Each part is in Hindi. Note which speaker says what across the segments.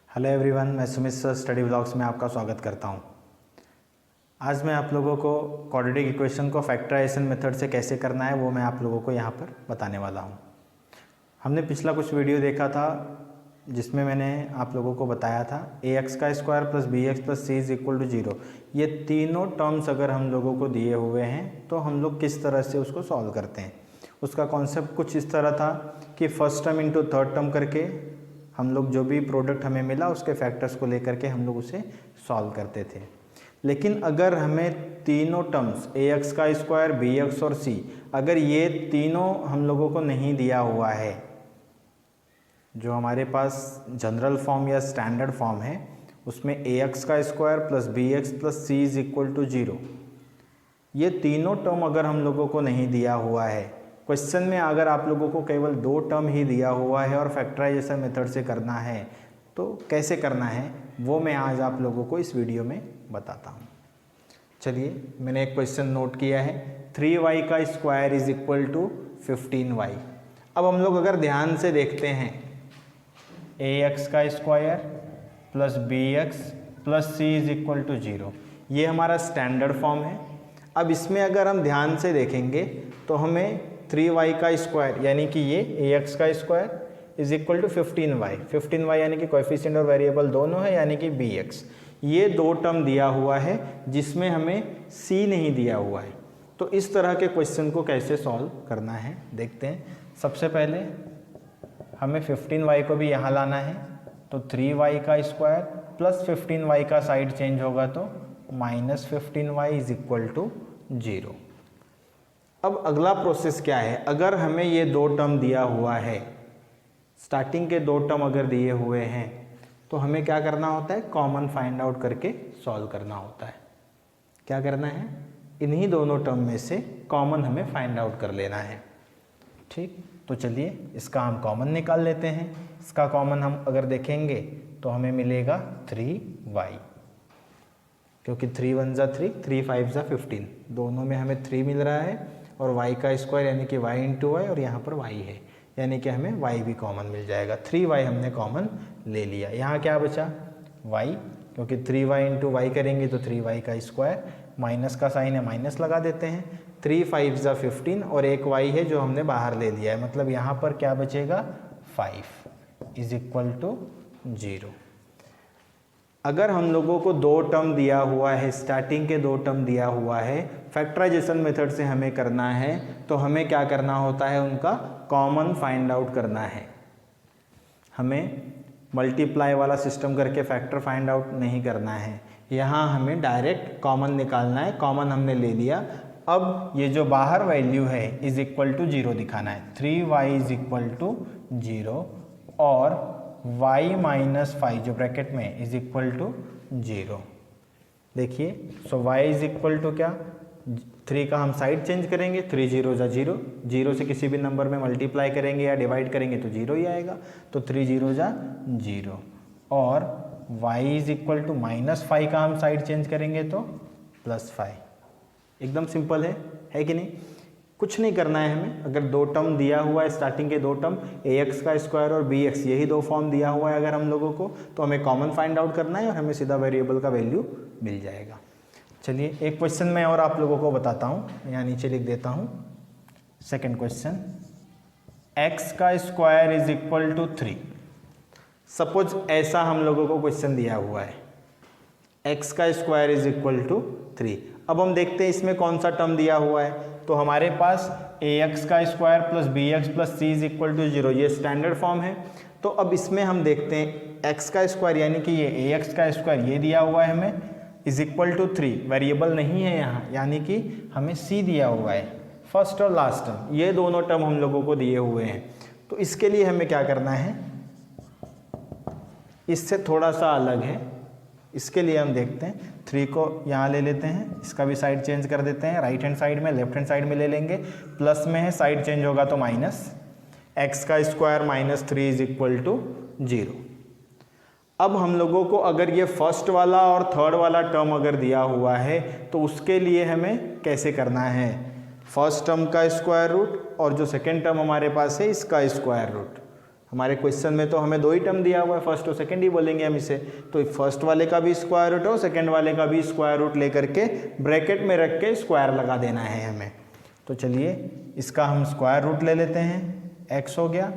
Speaker 1: हेलो एवरीवन, मैं सुमित सर स्टडी ब्लॉग्स में आपका स्वागत करता हूं। आज मैं आप लोगों को क्वाड्रेटिक इक्वेशन को फैक्टराइजेशन मेथड से कैसे करना है वो मैं आप लोगों को यहां पर बताने वाला हूं। हमने पिछला कुछ वीडियो देखा था जिसमें मैंने आप लोगों को बताया था ax² plus bx plus c is equal to 0। ये तीनों टर्म्स अगर हम लोगों को दिए हुए हैं तो हम लोग किस तरह से उसको सॉल्व करते हैं। उसका कॉन्सेप्ट कुछ इस तरह था कि first term into third term करके हम लोग जो भी प्रोडक्ट हमें मिला उसके फैक्टर्स को लेकर के हम लोग उसे सॉल्व करते थे। लेकिन अगर हमें तीनों टर्म्स ax² bx और c अगर ये तीनों हम लोगों को नहीं दिया हुआ है, जो हमारे पास जनरल फॉर्म या स्टैंडर्ड फॉर्म है उसमें ax² plus bx plus c is equal to 0, ये तीनों टर्म अगर हम लोगों को नहीं दिया हुआ है, क्वेश्चन में अगर आप लोगों को केवल दो टर्म ही दिया हुआ है और फैक्टराइजेशन मेथड से करना है तो कैसे करना है वो मैं आज आप लोगों को इस वीडियो में बताता हूँ। चलिए, मैंने एक क्वेश्चन नोट किया है 3y का square is equal to 15y। अब हम लोग अगर ध्यान से देखते हैं ax² plus bx plus c is equal to 0, ये हमारा स्टैंडर्ड फॉर्म है। अब इसमें अगर हम ध्यान से देखेंगे तो हमें 3y का स्क्वायर यानी कि ये ax² is equal to 15y यानी कि कोएफिशिएंट और वेरिएबल दोनों है यानी कि bx, ये दो टर्म दिया हुआ है जिसमें हमें c नहीं दिया हुआ है। तो इस तरह के क्वेश्चन को कैसे सॉल्व करना है देखते हैं। सबसे पहले हमें 15y को भी यहाँ लाना है, तो 3y का स्क्वायर प्लस 15y का साइड चेंज होगा तो minus 15y is equal to 0। अब अगला प्रोसेस क्या है, अगर हमें ये दो टर्म दिया हुआ है, स्टार्टिंग के दो टर्म अगर दिए हुए हैं तो हमें क्या करना होता है, कॉमन फाइंड आउट करके सॉल्व करना होता है। क्या करना है, इन्हीं दोनों टर्म में से कॉमन हमें फाइंड आउट कर लेना है। ठीक, तो चलिए इसका हम कॉमन निकाल लेते हैं। इसका कॉमन हम अगर देखेंगे तो हमें मिलेगा 3y, क्योंकि 3 1 जा 3, 3 5 जा 15, दोनों में हमें 3 मिल रहा है और y का स्क्वायर यानी कि y इंटू वाई और यहाँ पर y है यानी कि हमें y भी कॉमन मिल जाएगा। 3y हमने कॉमन ले लिया। यहाँ क्या बचा y, क्योंकि 3y इंटू वाई करेंगे तो 3y का स्क्वायर, माइनस का साइन है माइनस लगा देते हैं, 3 5 जा 15 और एक y है जो हमने बाहर ले लिया है, मतलब यहाँ पर क्या बचेगा 5 इज इक्वल टू 0। अगर हम लोगों को दो टर्म दिया हुआ है, स्टार्टिंग के दो टर्म दिया हुआ है, फैक्टराइजेशन मेथड से हमें करना है तो हमें क्या करना होता है, उनका कॉमन फाइंड आउट करना है। हमें मल्टीप्लाई वाला सिस्टम करके फैक्टर फाइंड आउट नहीं करना है, यहाँ हमें डायरेक्ट कॉमन निकालना है। कॉमन हमने ले लिया। अब ये जो बाहर वैल्यू है इज इक्वल टू 0 दिखाना है, 3y इज इक्वल टू 0 और y माइनस 5 जो ब्रैकेट में इज इक्वल टू 0। देखिए, so y is equal to क्या, 3 का हम साइड चेंज करेंगे, 3 0 जा 0, 0 से किसी भी नंबर में मल्टीप्लाई करेंगे या डिवाइड करेंगे तो 0 ही आएगा, तो 3 0 जा 0 और y is equal to minus 5 का हम साइड चेंज करेंगे तो प्लस 5। एकदम सिंपल है कि नहीं। कुछ नहीं करना है हमें। अगर दो टर्म दिया हुआ है, स्टार्टिंग के दो टर्म ax² और bx, यही दो फॉर्म दिया हुआ है अगर हम लोगों को, तो हमें कॉमन फाइंड आउट करना है और हमें सीधा वेरिएबल का वैल्यू मिल जाएगा। चलिए एक क्वेश्चन मैं और आप लोगों को बताता हूँ, यहाँ नीचे लिख देता हूँ। सेकेंड क्वेश्चन, x का square is equal to 3। Suppose ऐसा हम लोगों को क्वेश्चन दिया हुआ है, x का स्क्वायर इज इक्वल टू 3। अब हम देखते हैं इसमें कौन सा टर्म दिया हुआ है, तो हमारे पास ax² plus bx plus c is equal to 0, ये स्टैंडर्ड फॉर्म है। तो अब इसमें हम देखते हैं x का स्क्वायर यानी कि ये ax² ये दिया हुआ है हमें इज इक्वल टू 3, वेरिएबल नहीं है यहाँ, यानी कि हमें c दिया हुआ है। फर्स्ट और लास्ट टर्म, ये दोनों टर्म हम लोगों को दिए हुए हैं। तो इसके लिए हमें क्या करना है, इससे थोड़ा सा अलग है। इसके लिए हम देखते हैं 3 को यहाँ ले लेते हैं, इसका भी साइड चेंज कर देते हैं, राइट हैंड साइड में लेफ्ट हैंड साइड में ले लेंगे, प्लस में है साइड चेंज होगा तो माइनस, x का square minus 3 is equal to 0। अब हम लोगों को अगर ये फर्स्ट वाला और थर्ड वाला टर्म अगर दिया हुआ है तो उसके लिए हमें कैसे करना है, फर्स्ट टर्म का स्क्वायर रूट और जो सेकेंड टर्म हमारे पास है इसका स्क्वायर रूट। हमारे क्वेश्चन में तो हमें दो ही टर्म दिया हुआ है, फर्स्ट और सेकंड ही बोलेंगे हम इसे। तो फर्स्ट वाले का भी स्क्वायर रूट और सेकंड वाले का भी स्क्वायर रूट लेकर के ब्रैकेट में रख के स्क्वायर लगा देना है हमें। तो चलिए इसका हम स्क्वायर रूट ले लेते हैं, x हो गया,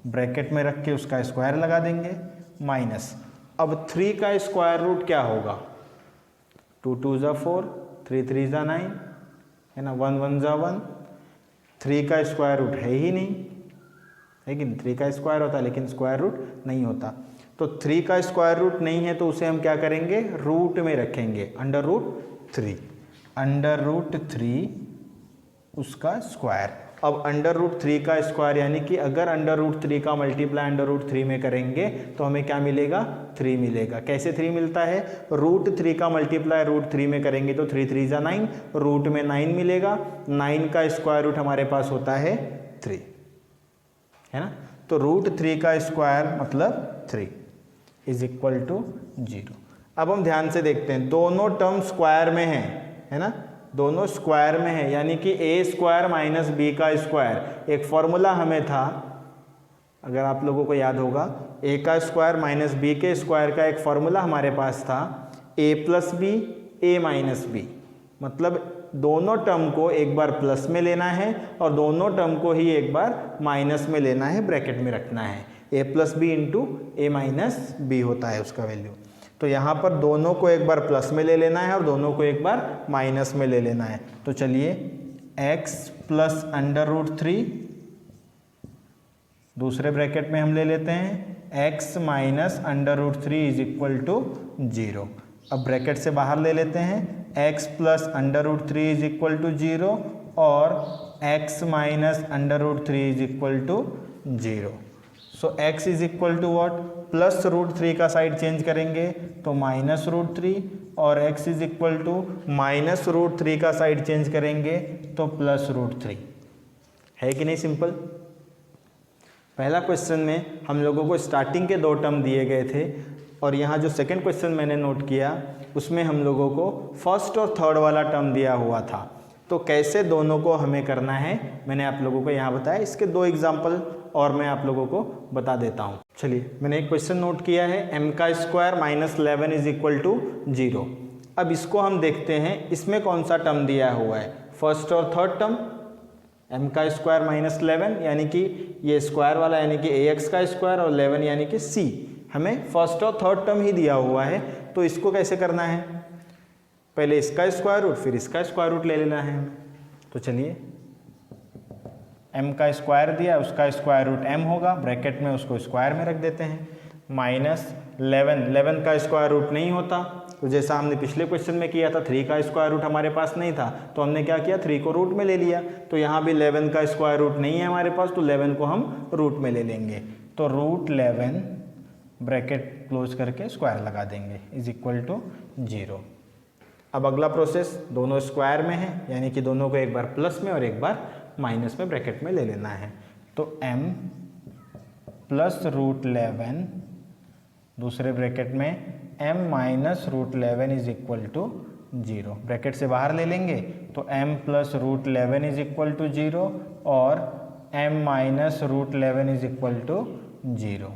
Speaker 1: ब्रैकेट में रख के उसका स्क्वायर लगा देंगे, माइनस। अब 3 का स्क्वायर रूट क्या होगा? 2 2 ज़ा 4, 3 3 ज़ा 9, है ना, 1 1 ज़ा 1। 3 का स्क्वायर रूट है ही नहीं, लेकिन 3 का स्क्वायर होता है लेकिन स्क्वायर रूट नहीं होता। तो 3 का स्क्वायर रूट नहीं है तो उसे हम क्या करेंगे? रूट में रखेंगे, अंडर रूट 3 उसका स्क्वायर। अब अंडर रूट 3 का स्क्वायर यानी कि अगर अंडर रूट 3 का मल्टीप्लाई अंडर रूट 3 में करेंगे तो हमें क्या मिलेगा? 3 मिलेगा। कैसे 3 मिलता है? रूट 3 का मल्टीप्लाई रूट 3 में करेंगे तो 3 3 ज़ा 9, रूट में 9 मिलेगा। 9 का स्क्वायर रूट हमारे पास होता है 3, है ना। तो रूट 3 का स्क्वायर मतलब 3 इज इक्वल टू 0। अब हम ध्यान से देखते हैं, दोनों टर्म स्क्वायर में है ना, दोनों स्क्वायर में है, यानी कि ए स्क्वायर माइनस बी का स्क्वायर। एक फॉर्मूला हमें था, अगर आप लोगों को याद होगा, ए का स्क्वायर माइनस बी के स्क्वायर का एक फॉर्मूला हमारे पास था, ए प्लस बी ए माइनस बी। मतलब दोनों टर्म को एक बार प्लस में लेना है और दोनों टर्म को ही एक बार माइनस में लेना है, ब्रैकेट में रखना है। ए प्लस बी इंटू ए माइनस बी होता है उसका वैल्यू। तो यहाँ पर दोनों को एक बार प्लस में ले लेना है और दोनों को एक बार माइनस में ले लेना है। तो चलिए x प्लस अंडर रूट 3, दूसरे ब्रैकेट में हम ले लेते हैं x minus under root 3 is equal to 0। अब ब्रैकेट से बाहर ले लेते हैं x plus under root 3 is equal to 0 और x minus under root 3 is equal to 0। So x is equal to what? Plus root 3 का साइड चेंज करेंगे तो माइनस रूट 3, और x is equal to minus root 3 का साइड चेंज करेंगे तो प्लस रूट 3। है कि नहीं सिंपल? पहला क्वेश्चन में हम लोगों को स्टार्टिंग के 2 टर्म दिए गए थे और यहाँ जो सेकंड क्वेश्चन मैंने नोट किया उसमें हम लोगों को फर्स्ट और थर्ड वाला टर्म दिया हुआ था। तो कैसे दोनों को हमें करना है मैंने आप लोगों को यहाँ बताया। इसके 2 एग्जाम्पल और मैं आप लोगों को बता देता हूँ। चलिए मैंने एक क्वेश्चन नोट किया है, m का square minus 11 is equal to 0। अब इसको हम देखते हैं, इसमें कौन सा टर्म दिया हुआ है? फर्स्ट और थर्ड टर्म। m का स्क्वायर माइनस 11 यानी कि ये स्क्वायर वाला यानी कि ax का स्क्वायर और 11 यानी कि c। हमें फर्स्ट और थर्ड टर्म ही दिया हुआ है। तो इसको कैसे करना है? पहले इसका स्क्वायर रूट फिर इसका स्क्वायर रूट ले लेना है हमें। तो चलिए m का स्क्वायर दिया, उसका स्क्वायर रूट m होगा, ब्रैकेट में उसको स्क्वायर में रख देते हैं। माइनस 11 का स्क्वायर रूट नहीं होता, तो जैसा हमने पिछले क्वेश्चन में किया था 3 का स्क्वायर रूट हमारे पास नहीं था तो हमने क्या किया? 3 को रूट में ले लिया। तो यहाँ भी 11 का स्क्वायर रूट नहीं है हमारे पास, तो 11 को हम रूट में ले लेंगे। तो रूट 11 ब्रैकेट क्लोज करके स्क्वायर लगा देंगे इज इक्वल टू 0। अब अगला प्रोसेस, दोनों स्क्वायर में है यानी कि दोनों को एक बार प्लस में और एक बार माइनस में ब्रैकेट में ले लेना है। तो m प्लस रूट 11 दूसरे ब्रैकेट में m minus root 11 is equal to 0। Bracket से बाहर ले लेंगे तो m plus root 11 is equal to 0 और m minus root 11 is equal to 0।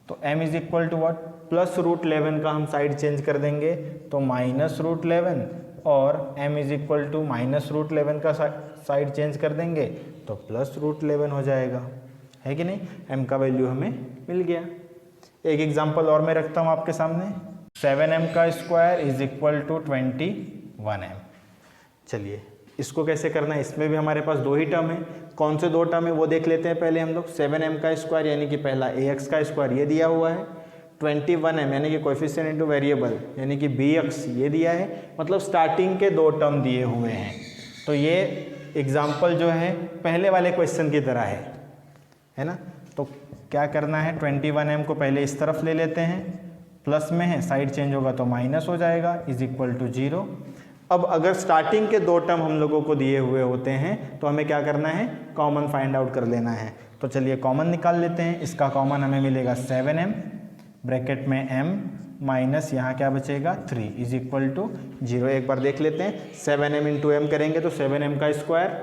Speaker 1: तो m is equal to what? Plus root 11 का हम साइड चेंज कर देंगे तो माइनस रूट 11 और m is equal to minus root 11 का साइड चेंज कर देंगे तो प्लस रूट 11 हो जाएगा। है कि नहीं? m का वैल्यू हमें मिल गया। एक एग्जांपल और मैं रखता हूँ आपके सामने, 7m का square is equal to 21m। चलिए इसको कैसे करना है? इसमें भी हमारे पास 2 ही टर्म है। कौन से 2 टर्म है वो देख लेते हैं पहले हम लोग। 7m का स्क्वायर यानी कि पहला ax का स्क्वायर ये दिया हुआ है, 21m यानी कि कोएफिशिएंट इनटू वेरिएबल यानी कि bx ये दिया है। मतलब स्टार्टिंग के 2 टर्म दिए हुए हैं। तो ये एग्जाम्पल जो है पहले वाले क्वेश्चन की तरह है ना। तो क्या करना है? 21m को पहले इस तरफ ले लेते हैं, प्लस में है, साइड चेंज होगा तो माइनस हो जाएगा इज इक्वल टू 0। अब अगर स्टार्टिंग के 2 टर्म हम लोगों को दिए हुए होते हैं तो हमें क्या करना है? कॉमन फाइंड आउट कर लेना है। तो चलिए कॉमन निकाल लेते हैं। इसका कॉमन हमें मिलेगा 7m, ब्रैकेट में m माइनस यहाँ क्या बचेगा 3 इज इक्वल टू 0। एक बार देख लेते हैं, 7m इंटू m करेंगे तो 7m का स्क्वायर,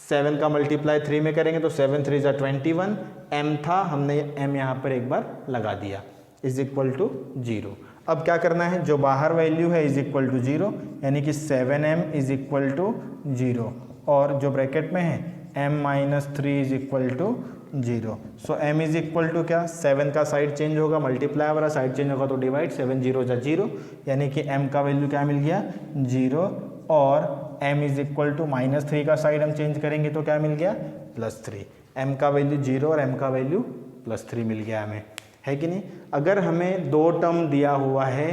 Speaker 1: 7 का मल्टीप्लाई 3 में करेंगे तो 7 3 ज़ा 21, m था, हमने m यहाँ पर एक बार लगा दिया, इज इक्वल टू 0। अब क्या करना है, जो बाहर वैल्यू है इज इक्वल टू 0, यानी कि 7m इज इक्वल टू 0, और जो ब्रैकेट में है m minus 3 is equal to 0। So m is equal to क्या, 7 का साइड चेंज होगा, मल्टीप्लाई वाला साइड चेंज होगा तो डिवाइड, 7 0 जा 0, यानी कि m का वैल्यू क्या मिल गया 0, और m is equal to minus 3 का साइड हम चेंज करेंगे तो क्या मिल गया +3। m का वैल्यू 0 और m का वैल्यू +3 मिल गया हमें, है कि नहीं। अगर हमें 2 टर्म दिया हुआ है,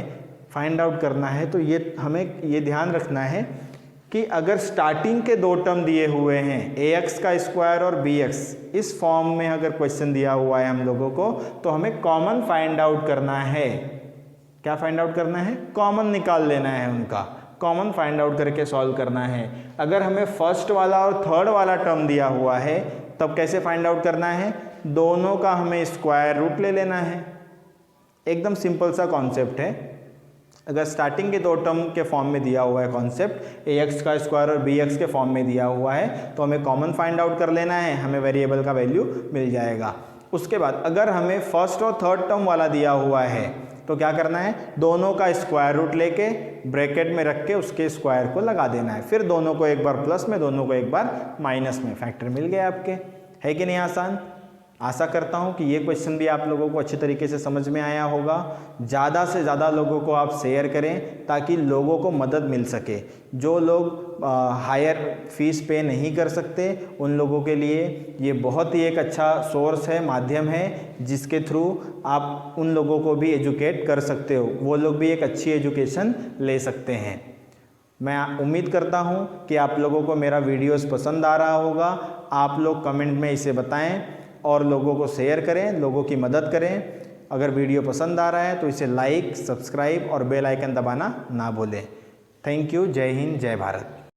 Speaker 1: फाइंड आउट करना है, तो ये हमें ये ध्यान रखना है कि अगर स्टार्टिंग के 2 टर्म दिए हुए हैं ax का स्क्वायर और bx, इस फॉर्म में अगर क्वेश्चन दिया हुआ है हम लोगों को, तो हमें कॉमन फाइंड आउट करना है। क्या फाइंड आउट करना है, कॉमन निकाल लेना है उनका, कॉमन फाइंड आउट करके सॉल्व करना है। अगर हमें फर्स्ट वाला और थर्ड वाला टर्म दिया हुआ है तब कैसे फाइंड आउट करना है, दोनों का हमें स्क्वायर रूट ले लेना है। एकदम सिंपल सा कॉन्सेप्ट है। अगर स्टार्टिंग के 2 टर्म के फॉर्म में दिया हुआ है कॉन्सेप्ट, ax का स्क्वायर और bx के फॉर्म में दिया हुआ है, तो हमें कॉमन फाइंड आउट कर लेना है, हमें वेरिएबल का वैल्यू मिल जाएगा। उसके बाद अगर हमें फर्स्ट और थर्ड टर्म वाला दिया हुआ है तो क्या करना है, दोनों का स्क्वायर रूट लेके ब्रैकेट में रख के उसके स्क्वायर को लगा देना है, फिर दोनों को एक बार प्लस में, दोनों को एक बार माइनस में, फैक्टर मिल गया आपके, है कि नहीं आसान। आशा करता हूँ कि ये क्वेश्चन भी आप लोगों को अच्छे तरीके से समझ में आया होगा। ज़्यादा से ज़्यादा लोगों को आप शेयर करें ताकि लोगों को मदद मिल सके। जो लोग हायर फीस पे नहीं कर सकते उन लोगों के लिए ये बहुत ही एक अच्छा सोर्स है, माध्यम है, जिसके थ्रू आप उन लोगों को भी एजुकेट कर सकते हो, वो लोग भी एक अच्छी एजुकेशन ले सकते हैं। मैं उम्मीद करता हूँ कि आप लोगों को मेरा वीडियोस पसंद आ रहा होगा। आप लोग कमेंट में इसे बताएं और लोगों को शेयर करें, लोगों की मदद करें। अगर वीडियो पसंद आ रहा है तो इसे लाइक, सब्सक्राइब और बेल आइकन दबाना ना भूलें। Thank you. जय हिंद, जय भारत।